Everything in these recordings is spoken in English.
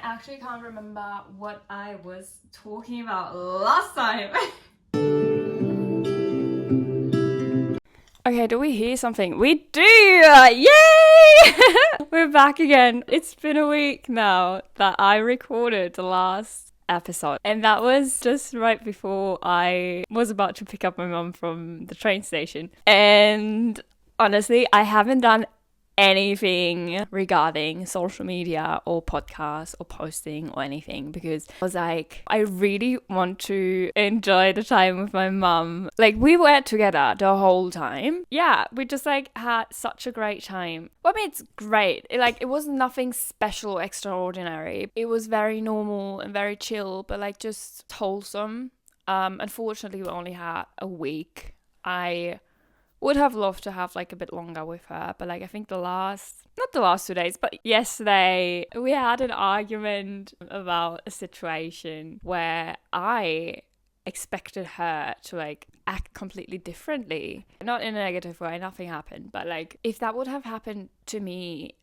actually can't remember what I was talking about last time. Okay, do we hear something? We do! Yay! We're back again. It's been a week now that I recorded the last episode, and that was just right before I was about to pick up my mum from the train station. And honestly, I haven't done anything regarding social media or podcasts or posting or anything because I was like, I really want to enjoy the time with my mum. Like, we were together the whole time. Yeah, we just like had such a great time. Well, I mean, it's great. It was nothing special, extraordinary. It was very normal and very chill, but like just wholesome. Unfortunately, we only had a week. I would have loved to have like a bit longer with her, but like I think not the last 2 days, but yesterday we had an argument about a situation where I expected her to like act completely differently. Not in a negative way, nothing happened, but like if that would have happened to me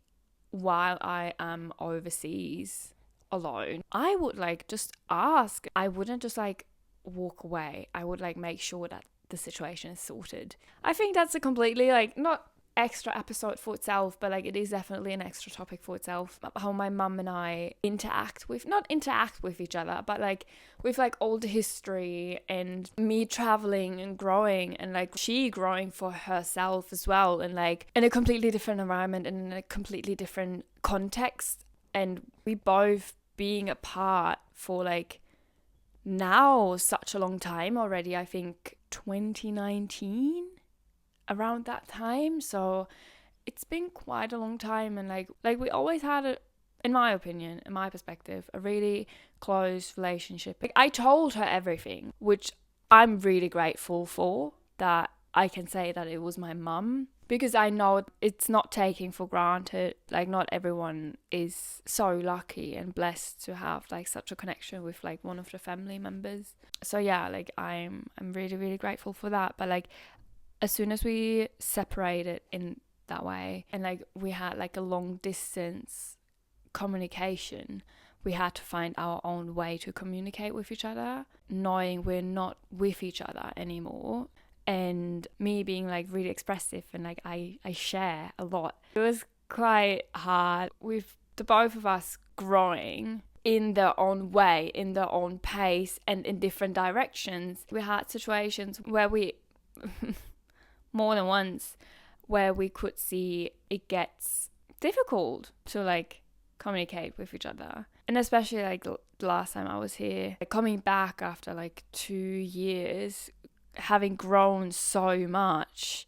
while I am overseas alone, I would like just ask. I wouldn't just like walk away. I would like make sure that the situation is sorted. I think that's a completely like not extra episode for itself, but like it is definitely an extra topic for itself. How my mum and I not interact with each other, but like with like all the history and me traveling and growing and like she growing for herself as well, and like in a completely different environment and in a completely different context, and we both being apart for like now such a long time already. I think 2019, around that time. So it's been quite a long time, and like we always had in my opinion, in my perspective, a really close relationship. Like, I told her everything, which I'm really grateful for, that I can say that it was my mum, because I know it's not taken for granted. Like, not everyone is so lucky and blessed to have like such a connection with like one of the family members. So yeah, like I'm really, really grateful for that. But like as soon as we separated in that way, and like we had like a long distance communication, we had to find our own way to communicate with each other, knowing we're not with each other anymore. And me being like really expressive and like I share a lot. It was quite hard with the both of us growing in their own way, in their own pace, and in different directions. We had situations where we, more than once, where we could see it gets difficult to like communicate with each other. And especially like the last time I was here, like, coming back after like 2 years, having grown so much,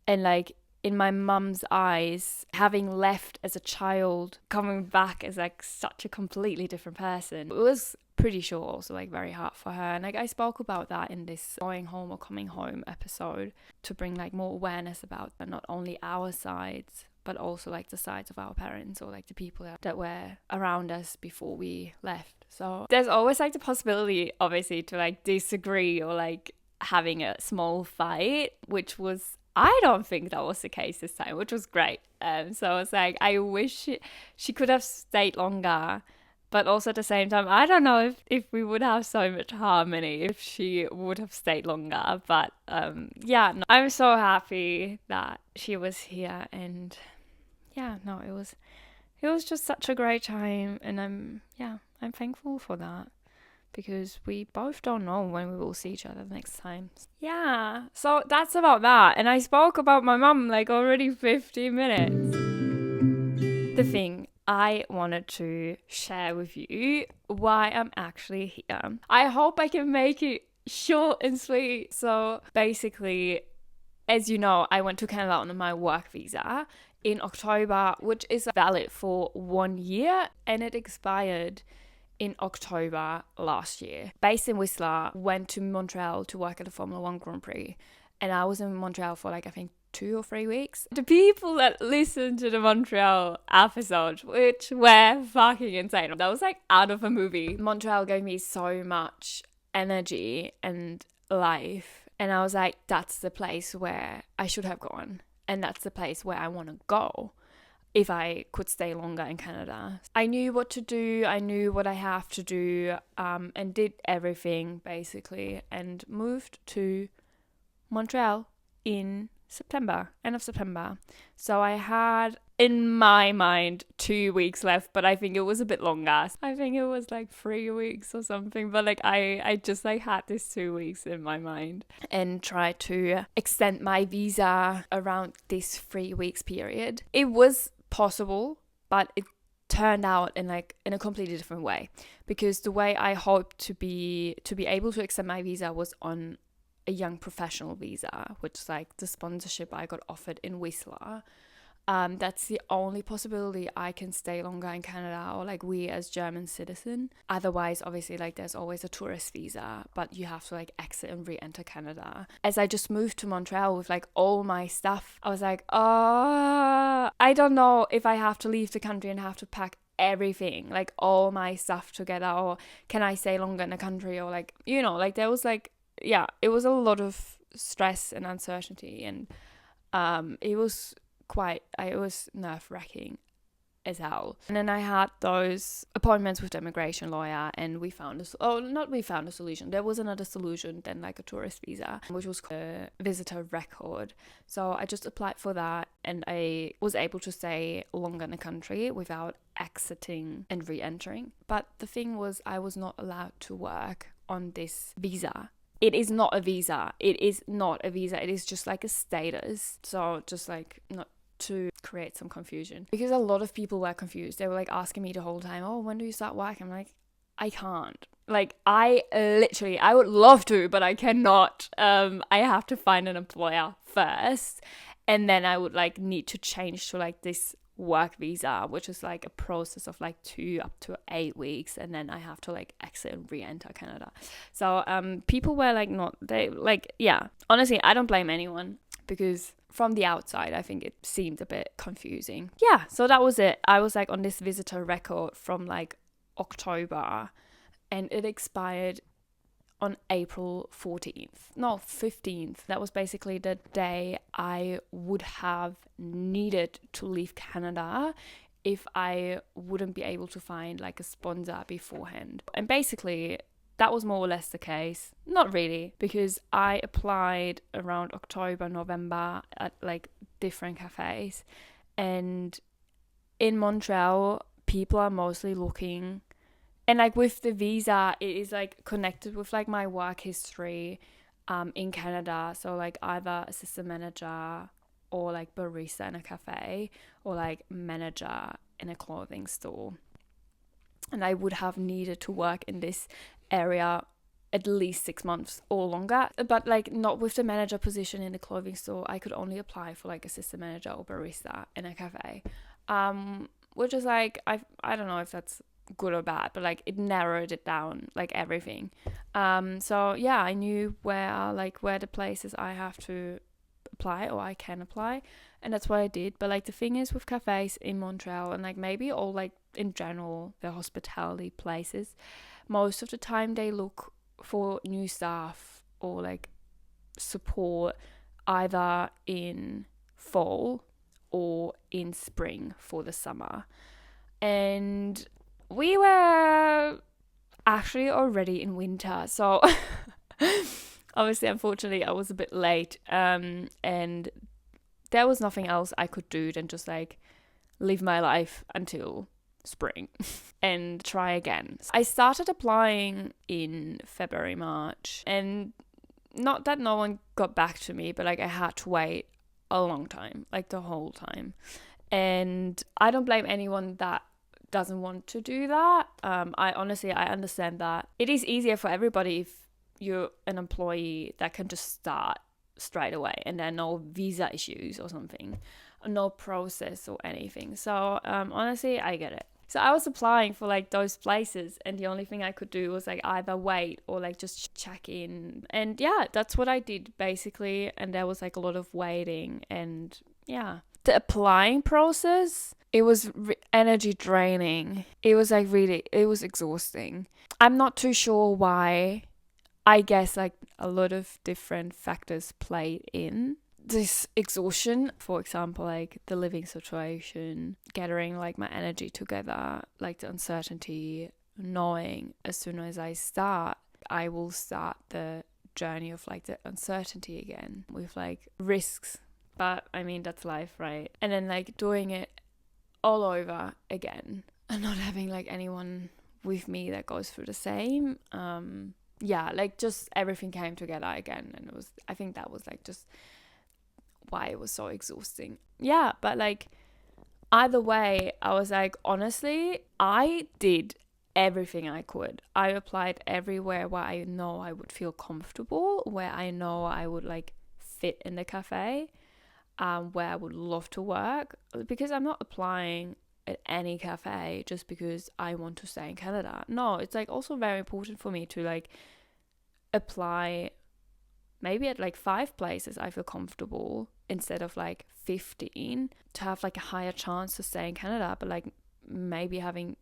and like in my mum's eyes, having left as a child, coming back as like such a completely different person, it was pretty sure also like very hard for her. And like I spoke about that in this going home or coming home episode, to bring like more awareness about not only our sides, but also like the sides of our parents or like the people that were around us before we left. So there's always like the possibility, obviously, to like disagree or like having a small fight, which was, I don't think that was the case this time, which was great. So I was like, I wish she could have stayed longer, but also at the same time, I don't know if we would have so much harmony if she would have stayed longer. But yeah, no, I'm so happy that she was here, and yeah, no, it was just such a great time, and I'm thankful for that, because we both don't know when we will see each other next time. Yeah, so that's about that. And I spoke about my mum like already 50 minutes. The thing I wanted to share with you, why I'm actually here. I hope I can make it short and sweet. So basically, as you know, I went to Canada on my work visa in October, which is valid for 1 year, and it expired in October last year. Based in Whistler, went to Montreal to work at the Formula 1 Grand Prix, and I was in Montreal for like I think 2 or 3 weeks. The people that listened to the Montreal episode, which were fucking insane, that was like out of a movie. Montreal gave me so much energy and life, and I was like, that's the place where I should have gone, and that's the place where I want to go. if I could stay longer in Canada. I knew what to do, I knew what I have to do, and did everything basically, and moved to Montreal in September, end of September. So I had, in my mind, 2 weeks left, but I think it was a bit longer. I think it was like 3 weeks or something, but like I just like had this 2 weeks in my mind and tried to extend my visa around this 3 weeks period. It was possible, but it turned out in a completely different way, because the way I hoped to be able to extend my visa was on a young professional visa, which is like the sponsorship I got offered in Whistler. That's the only possibility I can stay longer in Canada, or like we as German citizen. Otherwise, obviously, like there's always a tourist visa, but you have to like exit and re-enter Canada. As I just moved to Montreal with like all my stuff, I was like, oh, I don't know if I have to leave the country and have to pack everything, like all my stuff together, or can I stay longer in the country, or like, you know, like there was like, yeah, it was a lot of stress and uncertainty, and it was nerve-wracking as hell. And then I had those appointments with the immigration lawyer, and we found a solution. There was another solution than like a tourist visa, which was a visitor record. So I just applied for that, and I was able to stay longer in the country without exiting and re-entering. But the thing was, I was not allowed to work on this visa. It is not a visa. It is just like a status. So just like, not to create some confusion, because a lot of people were confused. They were like asking me the whole time, oh, when do you start working? I'm like, I can't. Like, I would love to, but I cannot. I have to find an employer first, and then I would like need to change to like this work visa, which is like a process of like 2 up to 8 weeks, and then I have to like exit and re-enter Canada. So people were like, honestly, I don't blame anyone, because from the outside I think it seemed a bit confusing. Yeah, so that was it. I was like on this visitor record from like October, and it expired on April 15th. That was basically the day I would have needed to leave Canada if I wouldn't be able to find like a sponsor beforehand. And basically that was more or less the case. Not really, because I applied around October, November at like different cafes, and in Montreal people are mostly looking. And like with the visa, it is like connected with like my work history in Canada. So like either assistant manager, or like barista in a cafe, or like manager in a clothing store. And I would have needed to work in this area at least 6 months or longer, but like not with the manager position in the clothing store. I could only apply for like assistant manager or barista in a cafe, which is like, I don't know if that's good or bad, but like it narrowed it down, like everything. So yeah, I knew where the places I have to apply, or I can apply, and that's what I did. But like the thing is with cafes in Montreal, and like maybe all like in general the hospitality places, most of the time they look for new staff or like support either in fall or in spring for the summer. And we were actually already in winter, so obviously, unfortunately, I was a bit late, and there was nothing else I could do than just like live my life until spring and try again. I started applying in February, March, and not that no one got back to me, but like I had to wait a long time, like the whole time. And I don't blame anyone that doesn't want to do that. I understand that it is easier for everybody if you're an employee that can just start straight away and there are no visa issues or something, no process or anything. So honestly, I get it. So I was applying for like those places, and the only thing I could do was like either wait or like just check in. And yeah, that's what I did basically. And there was like a lot of waiting, and yeah, the applying process, it was energy draining. It was like really, it was exhausting. I'm not too sure why. I guess like a lot of different factors played in. this exhaustion, for example, like the living situation, gathering like my energy together, like the uncertainty, knowing as soon as I start, I will start the journey of like the uncertainty again with like risks. But I mean, that's life, right? And then like doing it all over again and not having like anyone with me that goes through the same. Yeah, like just everything came together again, and I think that was like just why it was so exhausting. Yeah, but like either way, I was like, honestly, I did everything I could. I applied everywhere where I know I would feel comfortable, where I know I would like fit in the cafe, where I would love to work, because I'm not applying at any cafe just because I want to stay in Canada. No, it's like also very important for me to like apply maybe at like 5 places I feel comfortable instead of like 15, to have like a higher chance to stay in Canada, but like maybe having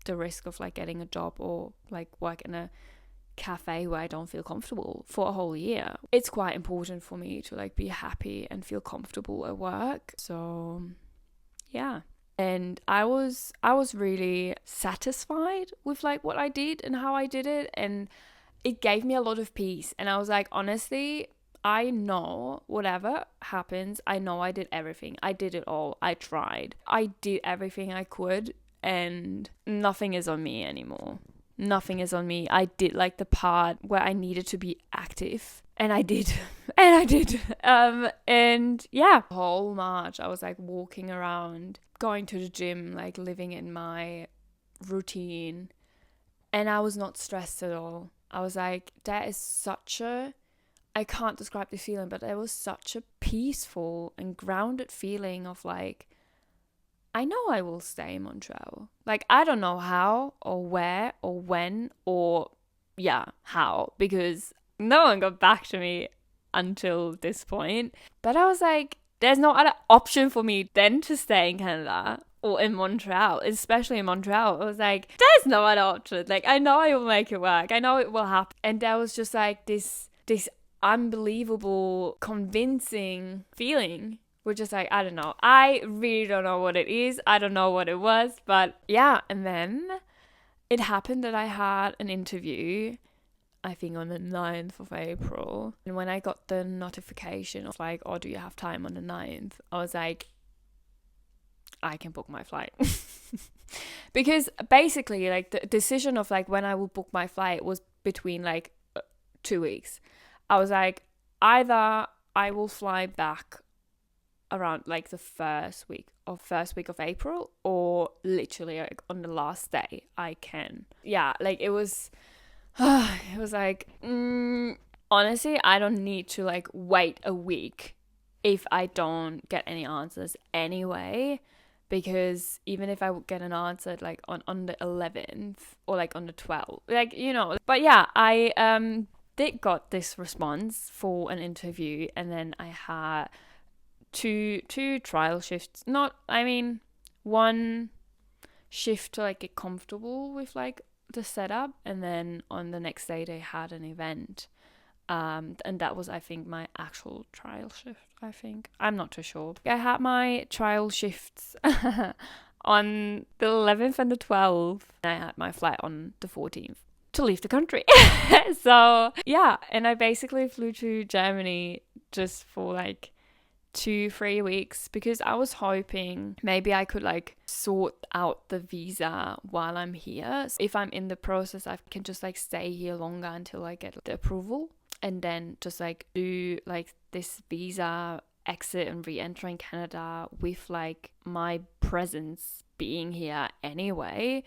the risk of like getting a job or like work in a cafe where I don't feel comfortable for a whole year. It's quite important for me to like be happy and feel comfortable at work. So yeah. And I was really satisfied with like what I did and how I did it, and it gave me a lot of peace. And I was like, honestly, I know whatever happens, I know I did everything. I did it all. I tried. I did everything I could, and nothing is on me anymore. Nothing is on me. I did like the part where I needed to be active, and I did. And I did. And yeah, whole March I was like walking around, going to the gym, like living in my routine, and I was not stressed at all. I was like, that is such a, I can't describe the feeling, but it was such a peaceful and grounded feeling of like, I know I will stay in Montreal. Like, I don't know how or where or when or, yeah, how, because no one got back to me until this point. But I was like, there's no other option for me than to stay in Canada or in Montreal, especially in Montreal. I was like, there's no other option. Like, I know I will make it work. I know it will happen. And there was just like this unbelievable, convincing feeling. We're just like, I don't know. I really don't know what it is. I don't know what it was. But yeah, and then it happened that I had an interview, I think on the 9th of April. And when I got the notification of like, oh, do you have time on the 9th? I was like, I can book my flight. Because basically like the decision of like when I will book my flight was between like 2 weeks. I was like, either I will fly back around like the first week of April, or literally like on the last day I can. Yeah, like it was like, honestly, I don't need to like wait a week if I don't get any answers anyway, because even if I would get an answer like on the 11th or like on the 12th, like, you know. But yeah, I did got this response for an interview, and then I had two trial shifts. One shift to like get comfortable with like the setup, and then on the next day they had an event, and that was, I think, my actual trial shift. I think, I'm not too sure. I had my trial shifts on the 11th and the 12th, and I had my flight on the 14th to leave the country. So yeah, and I basically flew to Germany just for like 2-3 weeks, because I was hoping maybe I could like sort out the visa while I'm here. So if I'm in the process, I can just like stay here longer until I get the approval, and then just like do like this visa exit and re-enter in Canada with like my presence being here anyway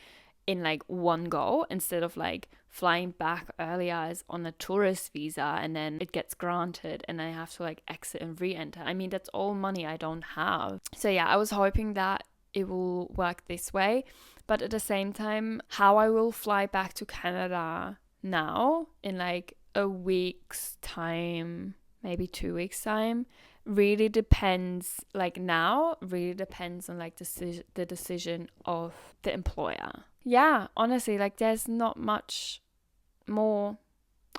in like one go, instead of like flying back earlier as on a tourist visa and then it gets granted and I have to like exit and re-enter. I mean, that's all money I don't have. So yeah, I was hoping that it will work this way, but at the same time, how I will fly back to Canada now in like a week's time, maybe 2 weeks time, really depends, like now, really depends on like the decision of the employer. Yeah, honestly, like there's not much more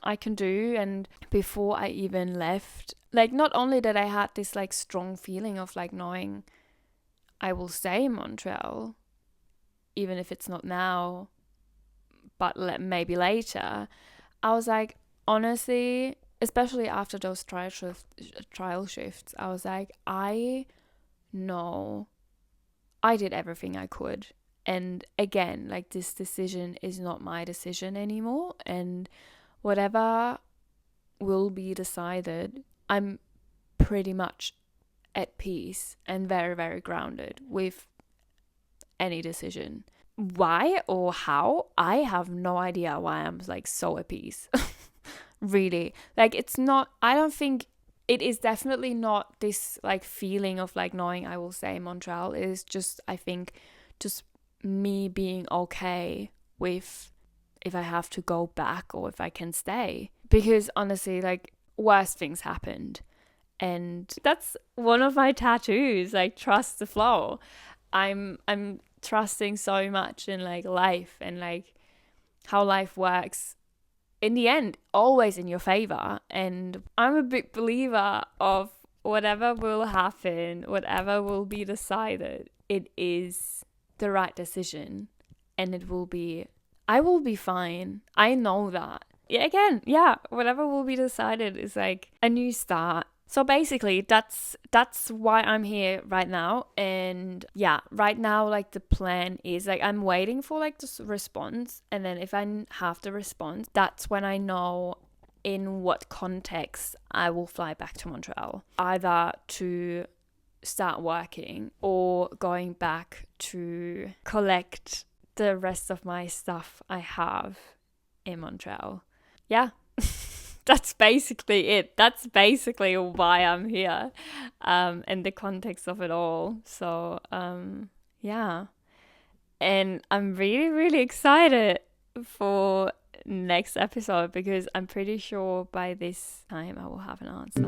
I can do. And before I even left, like, not only that I had this like strong feeling of like knowing I will stay in Montreal, even if it's not now, but maybe later, I was like, honestly, especially after those trial shifts, I was like, I know I did everything I could. And again, like, this decision is not my decision anymore. And whatever will be decided, I'm pretty much at peace and very, very grounded with any decision. Why or how? I have no idea why I'm like so at peace. Really. Like, it's not, I don't think it is definitely not this like feeling of like knowing I will stay in Montreal. It is just, I think, just me being okay with if I have to go back or if I can stay. Because honestly, like, worse things happened. And that's one of my tattoos, like, trust the flow. I'm trusting so much in like life and like how life works in the end, always in your favor. And I'm a big believer of whatever will happen, whatever will be decided, it is the right decision, and I will be fine. I know that. Yeah, again, yeah, whatever will be decided is like a new start. So basically, that's why I'm here right now. And yeah, right now, like, the plan is like I'm waiting for like this response, and then if I have the response, that's when I know in what context I will fly back to Montreal, either to start working or going back to collect the rest of my stuff I have in Montreal. Yeah. That's basically it. That's basically why I'm here, and the context of it all. So, yeah. And I'm really, really excited for next episode because I'm pretty sure by this time I will have an answer.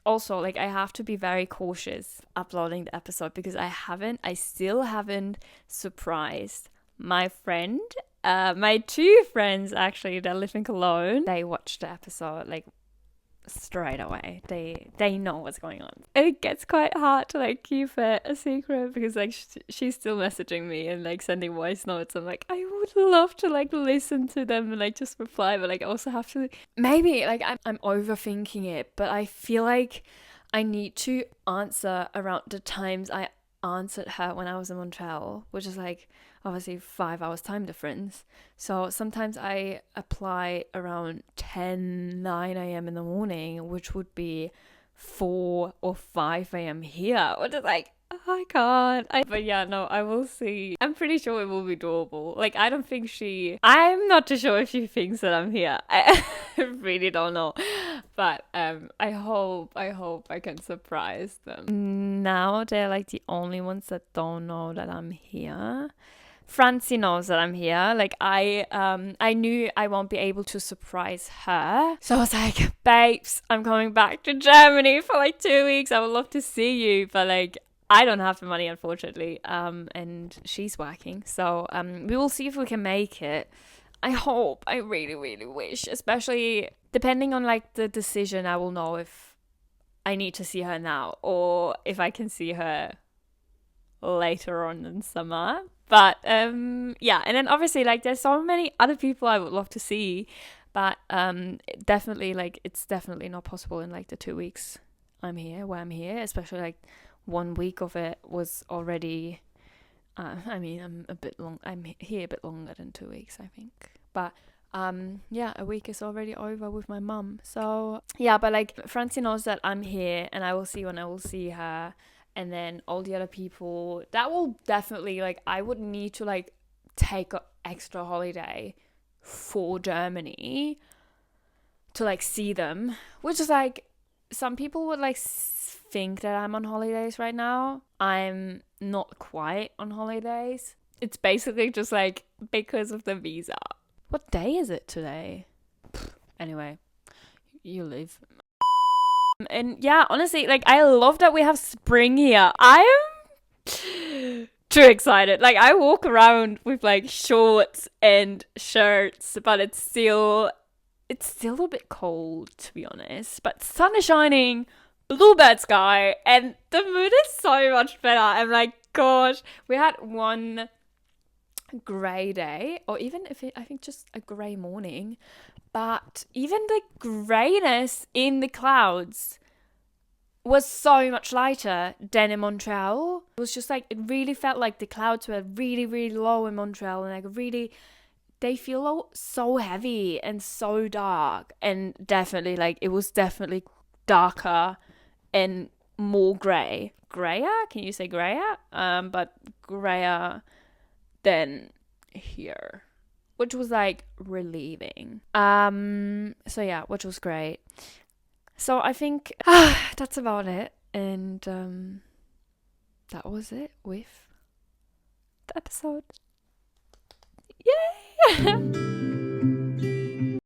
Also, like, I have to be very cautious uploading the episode because I still haven't surprised my friend. My two friends actually that live in Cologne, they watched the episode like straight away. They know what's going on. And it gets quite hard to like keep it a secret because like she's still messaging me and like sending voice notes. I'm like, I would love to like listen to them and like just reply, but like I also have to, maybe like I'm overthinking it, but I feel like I need to answer around the times I answered her when I was in Montreal, which is like obviously 5 hours time difference. So sometimes I apply around 9 a.m. in the morning, which would be 4 or 5 a.m. here, which is like, oh, I can't. But yeah, no, I will see. I'm pretty sure it will be doable. Like, I'm not too sure if she thinks that I'm here. I really don't know. But I hope I can surprise them. Now they're like the only ones that don't know that I'm here. Francie knows that I'm here. Like, I knew I won't be able to surprise her. So I was like, babes, I'm coming back to Germany for like 2 weeks. I would love to see you. But like, I don't have the money, unfortunately. And she's working. So we will see if we can make it. I hope. I really, really wish. Especially depending on like the decision, I will know if I need to see her now or if I can see her later on in summer. But yeah, and then obviously like there's so many other people I would love to see, but definitely like it's definitely not possible in like the 2 weeks I'm here, especially like 1 week of it was already I'm here a bit longer than 2 weeks, I think. But yeah, a week is already over with my mum. So yeah, but like Francie knows that I'm here and I will see when I will see her. And then all the other people, that will definitely, like, I would need to, like, take an extra holiday for Germany to, like, see them. Which is, like, some people would, like, think that I'm on holidays right now. I'm not quite on holidays. It's basically just, like, because of the visa. What day is it today? Anyway, you live. And yeah, honestly, like, I love that we have spring here. I am too excited. Like, I walk around with like shorts and shirts, but it's still a bit cold, to be honest. But sun is shining, bluebird sky, and the mood is so much better. I'm like, gosh, we had one grey day, or even I think just a grey morning, but even the greyness in the clouds was so much lighter than in Montreal. It was just like, it really felt like the clouds were really, really low in Montreal, and like really, they feel so heavy and so dark, and definitely like, it was definitely darker and more grayer, can you say grayer? But grayer than here, which was like relieving. So yeah, which was great. So I think that's about it, and that was it with the episode. Yay!